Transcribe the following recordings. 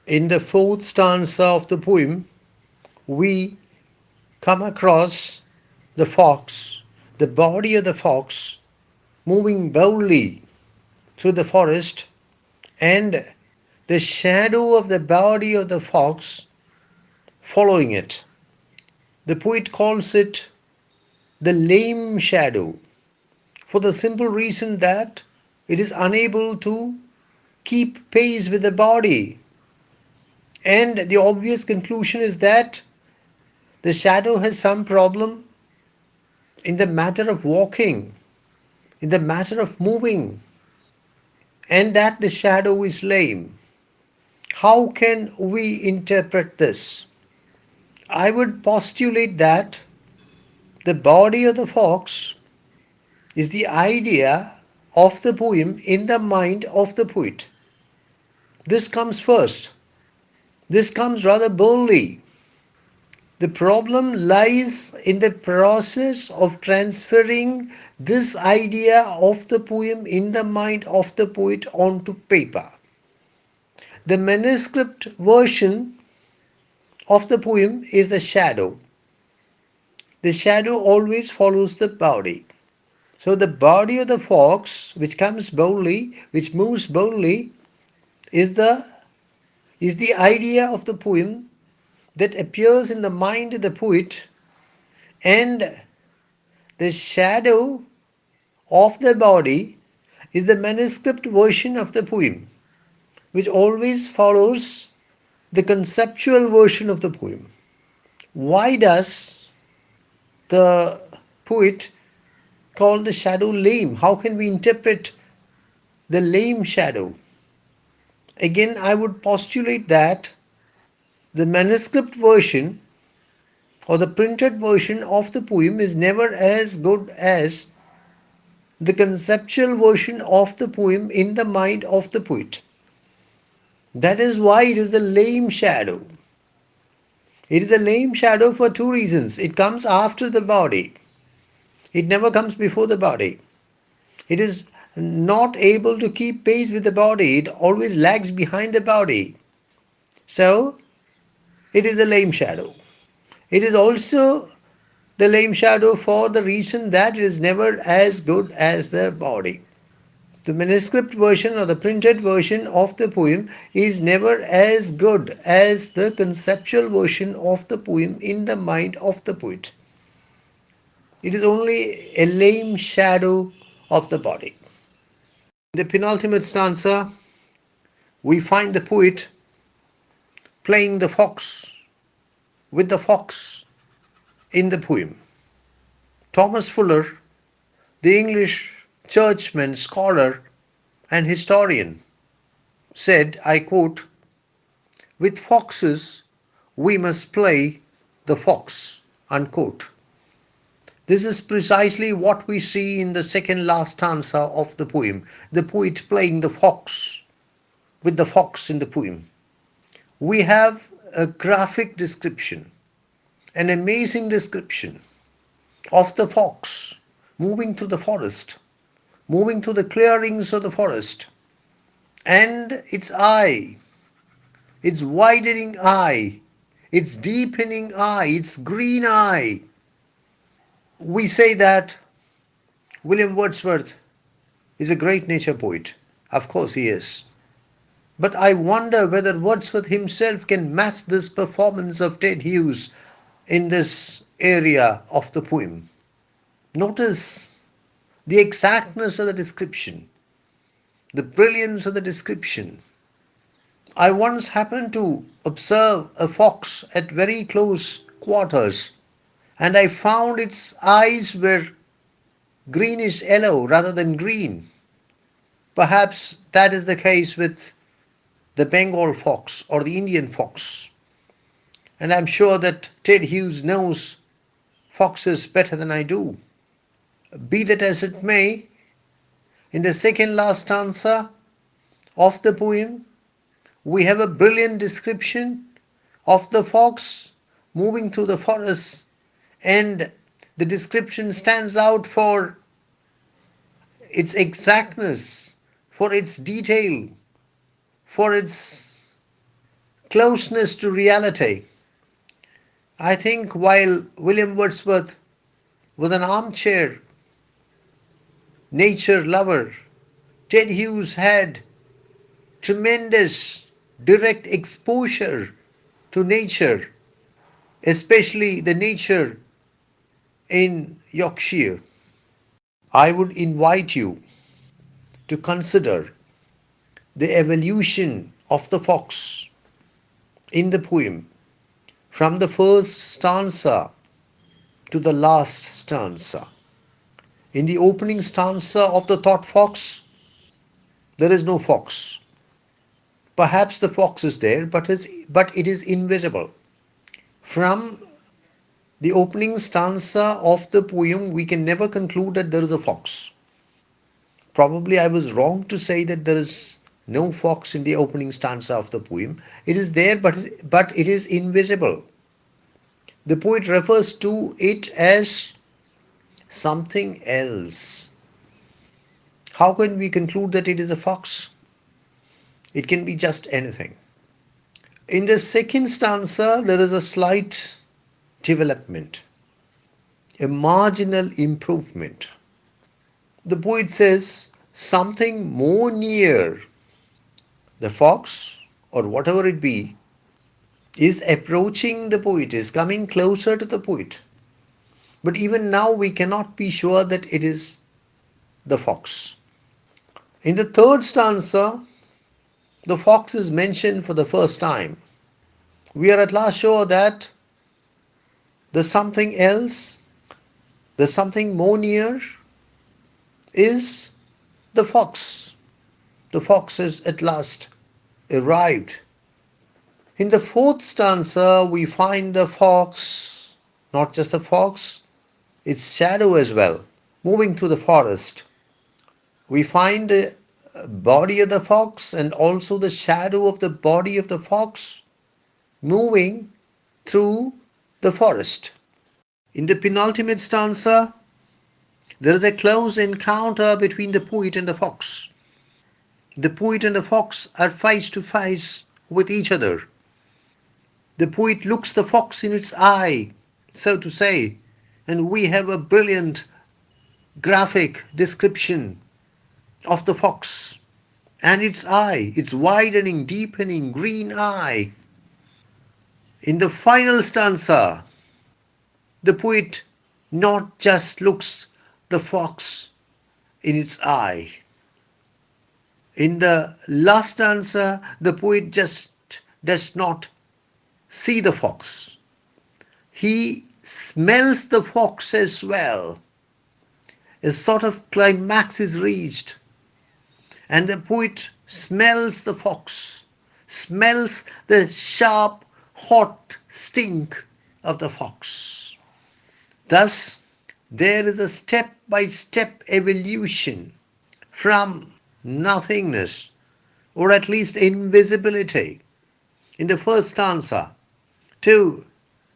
In the fourth stanza of the poem, we come across the fox, the body of the fox, moving boldly through the forest, and the shadow of the body of the fox following it. The poet calls it the lame shadow for the simple reason that it is unable to keep pace with the body. And the obvious conclusion is that the shadow has some problem in the matter of walking, in the matter of moving, and that the shadow is lame. How can we interpret this? I would postulate that the body of the fox is the idea of the poem in the mind of the poet. This comes first. This comes rather boldly. The problem lies in the process of transferring this idea of the poem in the mind of the poet onto paper. The manuscript version of the poem is the shadow. The shadow always follows the body. So the body of the fox, which comes boldly, which moves boldly, is the idea of the poem that appears in the mind of the poet, and the shadow of the body is the manuscript version of the poem, which always follows the conceptual version of the poem. Why does the poet call the shadow lame? How can we interpret the lame shadow? Again, I would postulate that the manuscript version or the printed version of the poem is never as good as the conceptual version of the poem in the mind of the poet. That is why it is a lame shadow. It is a lame shadow for two reasons. It comes after the body. It never comes before the body. It is not able to keep pace with the body. It always lags behind the body. So, it is a lame shadow. It is also the lame shadow for the reason that it is never as good as the body. The manuscript version or the printed version of the poem is never as good as the conceptual version of the poem in the mind of the poet. It is only a lame shadow of the body. In the penultimate stanza, we find the poet playing the fox with the fox in the poem. Thomas Fuller, the English churchman, scholar, and historian, said, I quote, with foxes we must play the fox, unquote. This is precisely what we see in the second last stanza of the poem, the poet playing the fox with the fox in the poem. We have a graphic description, an amazing description of the fox moving through the forest, moving through the clearings of the forest, and its eye, its widening eye, its deepening eye, its green eye. We say that William Wordsworth is a great nature poet. Of course he is. But I wonder whether Wordsworth himself can match this performance of Ted Hughes in this area of the poem. Notice the exactness of the description, the brilliance of the description. I once happened to observe a fox at very close quarters, and I found its eyes were greenish yellow rather than green. Perhaps that is the case with the Bengal fox or the Indian fox. And I'm sure that Ted Hughes knows foxes better than I do. Be that as it may, in the second last stanza of the poem, we have a brilliant description of the fox moving through the forest, and the description stands out for its exactness, for its detail, for its closeness to reality. I think while William Wordsworth was an armchair nature lover, Ted Hughes had tremendous direct exposure to nature, especially the nature in Yorkshire. I would invite you to consider the evolution of the fox in the poem from the first stanza to the last stanza. In the opening stanza of the thought fox, there is no fox. Perhaps the fox is there, but it is invisible. From the opening stanza of the poem, we can never conclude that there is a fox. Probably I was wrong to say that there is no fox in the opening stanza of the poem. It is there, but it is invisible. The poet refers to it as something else. How can we conclude that it is a fox? It can be just anything. In the second stanza, there is a slight development, a marginal improvement. The poet says something more near the fox, or whatever it be, is approaching the poet, is coming closer to the poet. But even now, we cannot be sure that it is the fox. In the third stanza, the fox is mentioned for the first time. We are at last sure that the something else, the something more near, is the fox. The fox has at last arrived. In the fourth stanza, we find the fox, not just the fox, its shadow as well, moving through the forest. We find the body of the fox and also the shadow of the body of the fox moving through the forest. In the penultimate stanza, there is a close encounter between the poet and the fox. The poet and the fox are face to face with each other. The poet looks the fox in its eye, so to say, and we have a brilliant graphic description of the fox and its eye, its widening, deepening green eye. In the final stanza, the poet not just looks the fox in its eye. In the last stanza, the poet just does not see the fox. He smells the fox as well. A sort of climax is reached, and the poet smells the fox, smells the sharp, hot stink of the fox. Thus, there is a step by step evolution from nothingness, or at least invisibility, in the first stanza to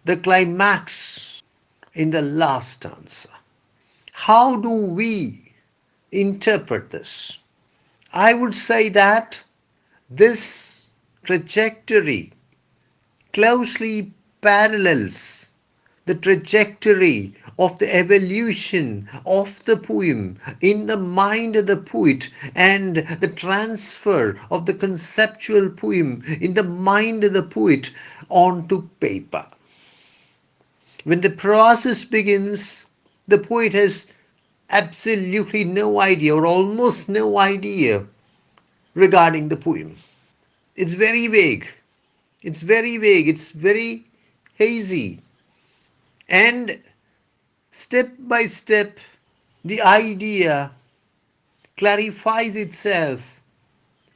the climax in the last stanza. How do we interpret this? I would say that this trajectory closely parallels the trajectory of the evolution of the poem in the mind of the poet and the transfer of the conceptual poem in the mind of the poet onto paper. When the process begins, the poet has absolutely no idea or almost no idea regarding the poem. It's very vague. It's very vague. It's very hazy. And step by step, the idea clarifies itself,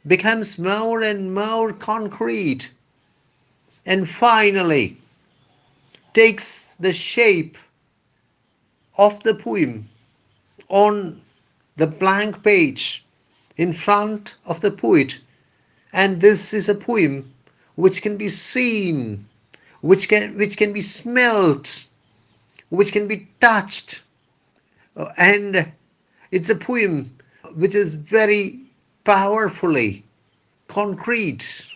becomes more and more concrete, and finally takes the shape of the poem on the blank page in front of the poet. And this is a poem which can be seen, which can be smelt, which can be touched. And it's a poem which is very powerfully concrete.